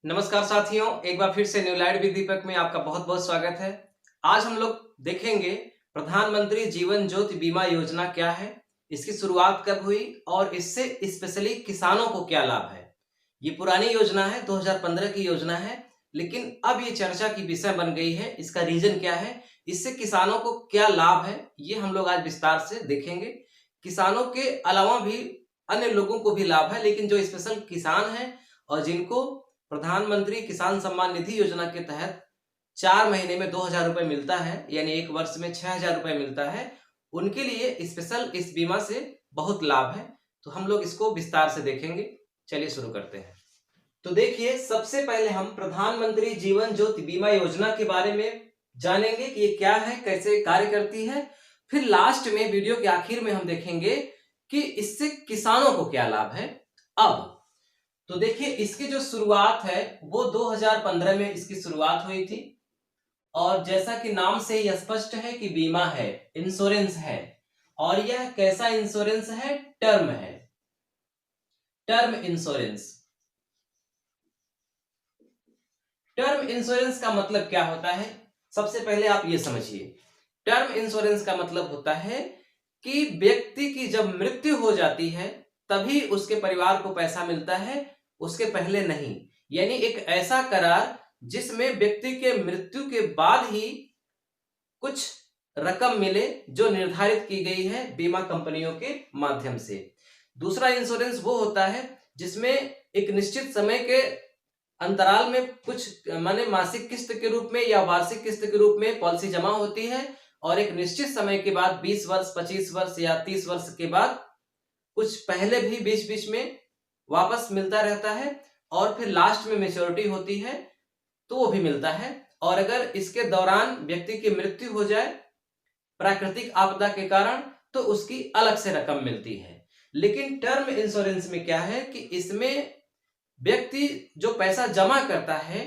नमस्कार साथियों, एक बार फिर से न्यू लाइट विद दीपक में आपका बहुत बहुत स्वागत है। आज हम लोग देखेंगे प्रधानमंत्री जीवन ज्योति बीमा योजना क्या है, इसकी शुरुआत कब हुई और इससे स्पेशली किसानों को क्या लाभ है। ये पुरानी योजना है, 2015 की योजना है, लेकिन अब ये चर्चा की विषय बन गई है। इसका रीजन क्या है, इससे किसानों को क्या लाभ है, ये हम लोग आज विस्तार से देखेंगे। किसानों के अलावा भी अन्य लोगों को भी लाभ है, लेकिन जो स्पेशल किसान है और जिनको प्रधानमंत्री किसान सम्मान निधि योजना के तहत 4 महीने में 2,000 रुपए मिलता है, यानी एक वर्ष में 6,000 रुपए मिलता है, उनके लिए स्पेशल इस बीमा से बहुत लाभ है। तो हम लोग इसको विस्तार से देखेंगे। चलिए शुरू करते हैं। तो देखिए, सबसे पहले हम प्रधानमंत्री जीवन ज्योति बीमा योजना के बारे में जानेंगे कि ये क्या है, कैसे कार्य करती है। फिर लास्ट में, वीडियो के आखिर में हम देखेंगे कि इससे किसानों को क्या लाभ है। अब तो देखिए, इसकी जो शुरुआत है वो 2015 में इसकी शुरुआत हुई थी। और जैसा कि नाम से ही स्पष्ट है कि बीमा है, इंश्योरेंस है। और यह कैसा इंश्योरेंस है? टर्म है, टर्म इंश्योरेंस। टर्म इंश्योरेंस का मतलब क्या होता है, सबसे पहले आप ये समझिए। टर्म इंश्योरेंस का मतलब होता है कि व्यक्ति की जब मृत्यु हो जाती है तभी उसके परिवार को पैसा मिलता है, उसके पहले नहीं। यानी एक ऐसा करार जिसमें व्यक्ति के मृत्यु के बाद ही कुछ रकम मिले, जो निर्धारित की गई है बीमा कंपनियों के माध्यम से। दूसरा इंश्योरेंस वो होता है जिसमें एक निश्चित समय के अंतराल में कुछ माने मासिक किस्त के रूप में या वार्षिक किस्त के रूप में पॉलिसी जमा होती है, और एक निश्चित समय के बाद 20 वर्ष, 25 वर्ष या 30 वर्ष के बाद कुछ पहले भी बीच बीच में वापस मिलता रहता है, और फिर लास्ट में मैच्योरिटी होती है तो वो भी मिलता है। और अगर इसके दौरान व्यक्ति की मृत्यु हो जाए प्राकृतिक आपदा के कारण, तो उसकी अलग से रकम मिलती है। लेकिन टर्म इंश्योरेंस में क्या है कि इसमें व्यक्ति जो पैसा जमा करता है,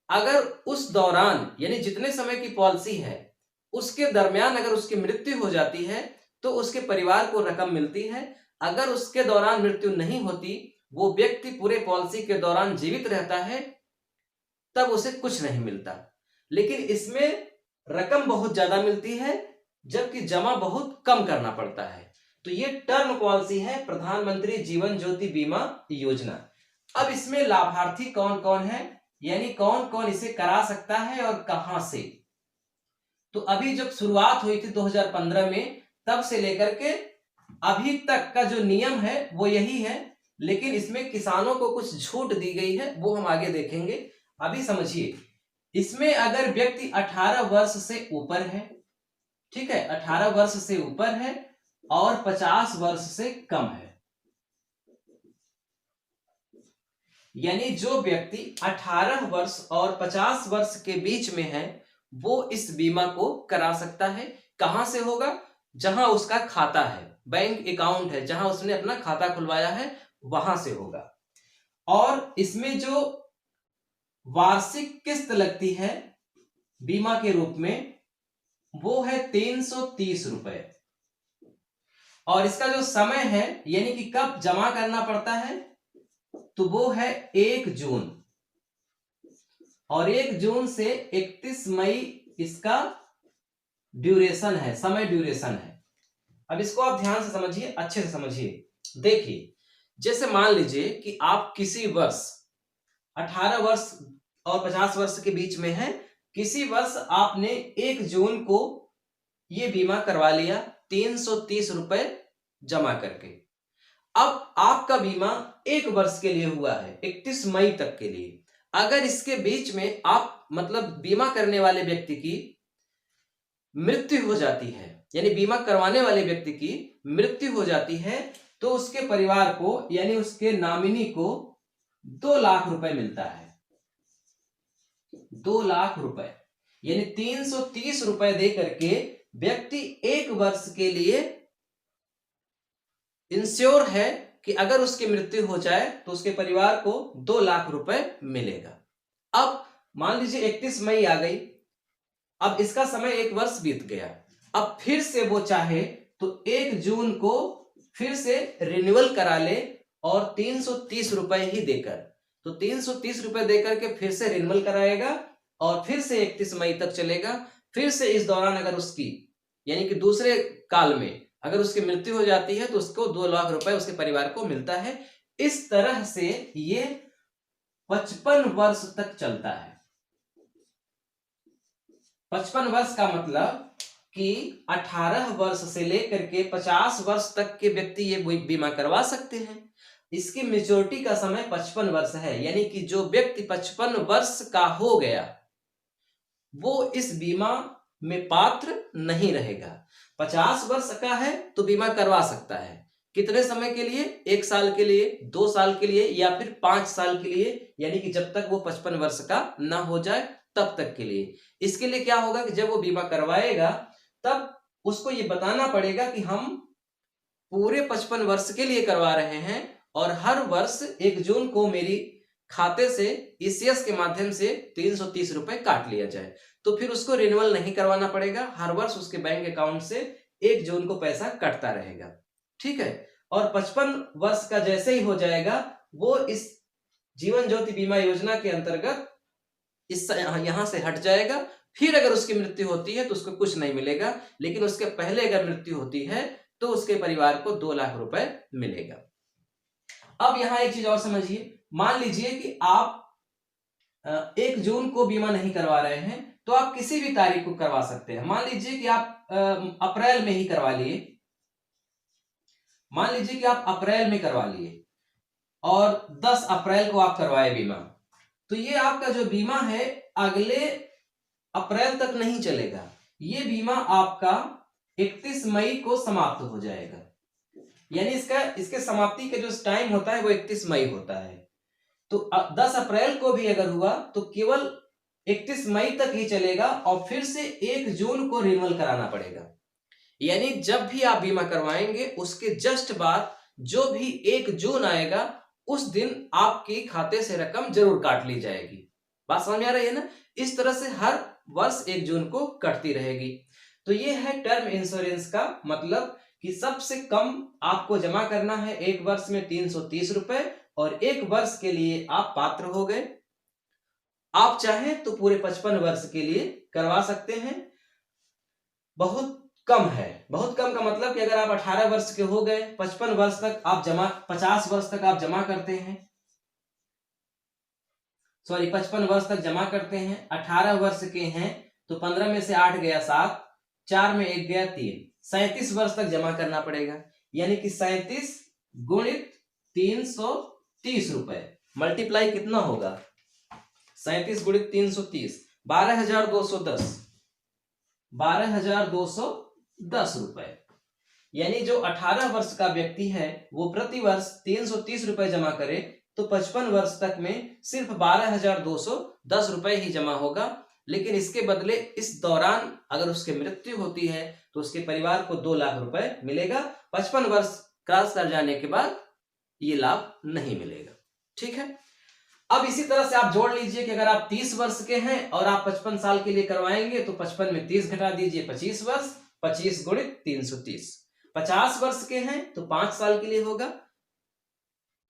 अगर उस दौरान यानी जितने समय की पॉलिसी है उसके दरमियान अगर उसकी मृत्यु हो जाती है तो उसके परिवार को रकम मिलती है। अगर उसके दौरान मृत्यु नहीं होती, वो व्यक्ति पूरे पॉलिसी के दौरान जीवित रहता है, तब उसे कुछ नहीं मिलता। लेकिन इसमें रकम बहुत ज्यादा मिलती है, जबकि जमा बहुत कम करना पड़ता है। तो ये टर्म पॉलिसी है प्रधानमंत्री जीवन ज्योति बीमा योजना। अब इसमें लाभार्थी कौन कौन है, यानी कौन कौन इसे करा सकता है और कहां से। तो अभी जब शुरुआत हुई थी 2015 में, तब से लेकर के अभी तक का जो नियम है वो यही है, लेकिन इसमें किसानों को कुछ छूट दी गई है, वो हम आगे देखेंगे। अभी समझिए, इसमें अगर व्यक्ति 18 वर्ष से ऊपर है, ठीक है, 18 वर्ष से ऊपर है और 50 वर्ष से कम है, यानी जो व्यक्ति 18 वर्ष और 50 वर्ष के बीच में है वो इस बीमा को करा सकता है। कहां से होगा? जहां उसका खाता है, बैंक अकाउंट है, जहां उसने अपना खाता खुलवाया है, वहां से होगा। और इसमें जो वार्षिक किस्त लगती है बीमा के रूप में, वो है 330 रुपए। और इसका जो समय है, यानी कि कब जमा करना पड़ता है, तो वो है 1 जून। और 1 जून से 31 मई इसका ड्यूरेशन है, समय ड्यूरेशन है। अब इसको आप ध्यान से समझिए, अच्छे से समझिए। देखिए, जैसे मान लीजिए कि आप किसी वर्ष 18 वर्ष और 50 वर्ष के बीच में है, किसी वर्ष आपने 1 जून को ये बीमा करवा लिया 330 रुपए जमा करके। अब आपका बीमा 1 वर्ष के लिए हुआ है, 31 मई तक के लिए। अगर इसके बीच में आप मतलब बीमा करने वाले व्यक्ति की मृत्यु हो जाती है, यानी बीमा करवाने वाले व्यक्ति की मृत्यु हो जाती है, तो उसके परिवार को यानी उसके नॉमिनी को 2 लाख रुपए मिलता है। 2 लाख रुपए, यानी 330 रुपए दे करके व्यक्ति 1 वर्ष के लिए इंश्योर है कि अगर उसकी मृत्यु हो जाए तो उसके परिवार को 2 लाख रुपए मिलेगा। अब मान लीजिए 31 मई आ गई, अब इसका समय 1 वर्ष बीत गया। अब फिर से वो चाहे तो 1 जून को फिर से रिन्यूअल करा ले और 330 रुपए ही देकर, तो 330 रुपए देकर के फिर से रिन्यूअल कराएगा और फिर से 31 मई तक चलेगा। फिर से इस दौरान अगर उसकी यानी कि दूसरे काल में अगर उसकी मृत्यु हो जाती है तो उसको 2 लाख रुपए उसके परिवार को मिलता है। इस तरह से ये 55 वर्ष तक चलता है। 55 वर्ष का मतलब कि 18 वर्ष से लेकर के 50 वर्ष तक के व्यक्ति ये बीमा करवा सकते हैं। इसकी मेच्योरिटी का समय 55 वर्ष है, यानी कि जो व्यक्ति 55 वर्ष का हो गया वो इस बीमा में पात्र नहीं रहेगा। 50 वर्ष का है तो बीमा करवा सकता है। कितने समय के लिए? 1 साल के लिए, 2 साल के लिए या फिर 5 साल के लिए, यानी कि जब तक वो 55 वर्ष का ना हो जाए तब तक के लिए। इसके लिए क्या होगा कि जब वो बीमा करवाएगा तब उसको ये बताना पड़ेगा कि हम पूरे 55 वर्ष के लिए करवा रहे हैं और हर वर्ष 1 जून को मेरी खाते से ईसीएस के माध्यम से 330 रुपए काट लिया जाए। तो फिर उसको रिन्यूअल नहीं करवाना पड़ेगा, हर वर्ष उसके बैंक अकाउंट से 1 जून को पैसा कटता रहेगा। ठीक है। और 55 वर्ष का जैसे ही हो जाएगा वो इस जीवन ज्योति बीमा योजना के अंतर्गत इस यहां से हट जाएगा। फिर अगर उसकी मृत्यु होती है तो उसको कुछ नहीं मिलेगा, लेकिन उसके पहले अगर मृत्यु होती है तो उसके परिवार को 2 लाख रुपए मिलेगा। अब यहां एक चीज और समझिए, मान लीजिए कि आप 1 जून को बीमा नहीं करवा रहे हैं तो आप किसी भी तारीख को करवा सकते हैं। मान लीजिए कि आप अप्रैल में ही करवा लिए, मान लीजिए कि आप अप्रैल में करवा लिए और 10 अप्रैल को आप करवाए बीमा, तो ये आपका जो बीमा है अगले अप्रैल तक नहीं चलेगा। ये बीमा आपका 31 मई को समाप्त हो जाएगा, यानी इसके समाप्ति का जो टाइम होता है वो 31 मई होता है। तो 10 अप्रैल को भी अगर हुआ तो केवल 31 मई तक ही चलेगा और फिर से 1 जून को रिन्यूअल कराना पड़ेगा। यानी जब भी आप बीमा करवाएंगे उसके जस्ट बाद जो भी 1 जून आएगा उस दिन आपके खाते से रकम जरूर काट ली जाएगी। बात समझ में आ रही है ना? इस तरह से हर वर्ष 1 जून को कटती रहेगी। तो ये है टर्म इंश्योरेंस का मतलब कि सबसे कम आपको जमा करना है 1 वर्ष में 330 रुपए और 1 वर्ष के लिए आप पात्र हो गए। आप चाहें तो पूरे 55 वर्ष के लिए करवा सकते हैं। बहुत कम है, बहुत कम का मतलब कि अगर आप 18 वर्ष के हो गए, 55 वर्ष तक आप जमा 50 वर्ष तक आप जमा करते हैं, 55 वर्ष तक जमा करते हैं, 18 वर्ष के हैं तो 15 में से 8 गया 7, 4 में 1 गया 3, 37 वर्ष तक जमा करना पड़ेगा। यानी कि 37 गुणित 330 रुपए मल्टीप्लाई कितना होगा? 37 गुणित 330 12,210, 12,210 रुपए। यानी जो 18 वर्ष का व्यक्ति है वो प्रति वर्ष 330 रुपए जमा करे तो 55 वर्ष तक में सिर्फ 12,210 रुपए ही जमा होगा। लेकिन इसके बदले इस दौरान अगर उसकी मृत्यु होती है तो उसके परिवार को 2 लाख रुपए मिलेगा। 55 वर्ष क्रॉस कर जाने के बाद ये लाभ नहीं मिलेगा। ठीक है। अब इसी तरह से आप जोड़ लीजिए कि अगर आप 30 वर्ष के हैं और आप 55 साल के लिए करवाएंगे तो 55 में 30 घटा दीजिए 25 वर्ष, 25 गुणित 330। 50 वर्ष के हैं तो 5 साल के लिए होगा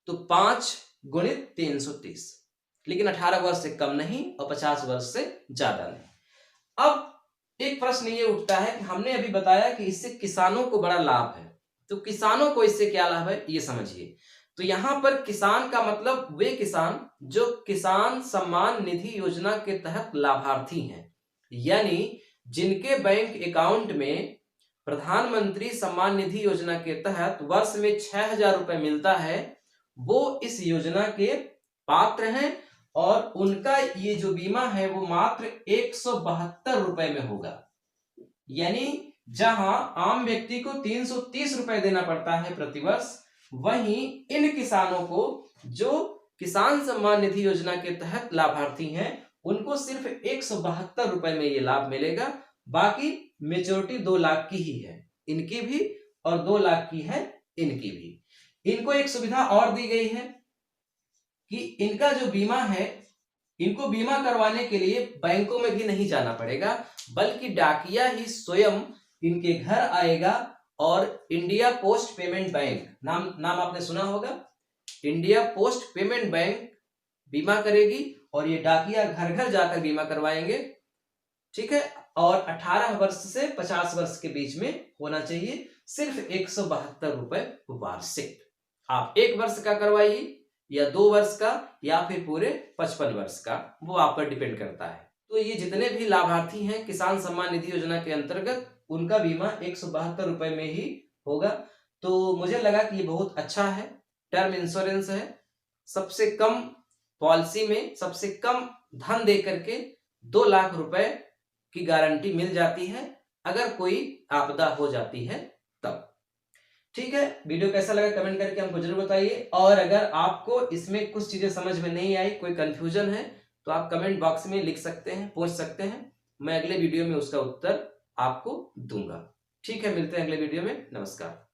तो 5 गुणित 330, लेकिन 18 वर्ष से कम नहीं और 50 वर्ष से ज्यादा नहीं। अब एक प्रश्न ये उठता है कि हमने अभी बताया कि इससे किसानों को बड़ा लाभ है, तो किसानों को इससे क्या लाभ है ये समझिए। तो यहां पर किसान का मतलब वे किसान जो किसान सम्मान निधि योजना के तहत लाभार्थी हैं, यानी जिनके बैंक अकाउंट में प्रधानमंत्री सम्मान निधि योजना के तहत वर्ष में 6,000 रुपए मिलता है, वो इस योजना के पात्र हैं और उनका ये जो बीमा है वो मात्र 172 रुपए में होगा। यानी जहां आम व्यक्ति को 330 रुपए देना पड़ता है प्रतिवर्ष, वहीं इन किसानों को जो किसान सम्मान निधि योजना के तहत लाभार्थी हैं उनको सिर्फ 172 रुपए में ये लाभ मिलेगा। बाकी मेच्योरिटी 2 लाख की ही है इनकी भी और 2 लाख की है इनकी भी। इनको एक सुविधा और दी गई है कि इनका जो बीमा है, इनको बीमा करवाने के लिए बैंकों में भी नहीं जाना पड़ेगा, बल्कि डाकिया ही स्वयं इनके घर आएगा और इंडिया पोस्ट पेमेंट बैंक नाम आपने सुना होगा, इंडिया पोस्ट पेमेंट बैंक बीमा करेगी और ये डाकिया घर घर जाकर बीमा करवाएंगे। ठीक है, और 18 वर्ष से 50 वर्ष के बीच में होना चाहिए। सिर्फ 172 रुपए वार्षिक। आप 1 वर्ष का करवाइए या 2 वर्ष का या फिर पूरे 55 वर्ष का, वो आप पर डिपेंड करता है। तो ये जितने भी लाभार्थी हैं किसान सम्मान निधि योजना के अंतर्गत, उनका बीमा 172 रुपए में ही होगा। तो मुझे लगा कि ये बहुत अच्छा है, टर्म इंश्योरेंस है। सबसे कम पॉलिसी में सबसे कम धन दे करके 2 लाख रुपए की गारंटी मिल जाती है अगर कोई आपदा हो जाती है तब। ठीक है, वीडियो कैसा लगा कमेंट करके हमको जरूर बताइए। और अगर आपको इसमें कुछ चीजें समझ में नहीं आई, कोई कंफ्यूजन है, तो आप कमेंट बॉक्स में लिख सकते हैं, पूछ सकते हैं। मैं अगले वीडियो में उसका उत्तर आपको दूंगा। ठीक है, मिलते हैं अगले वीडियो में। नमस्कार।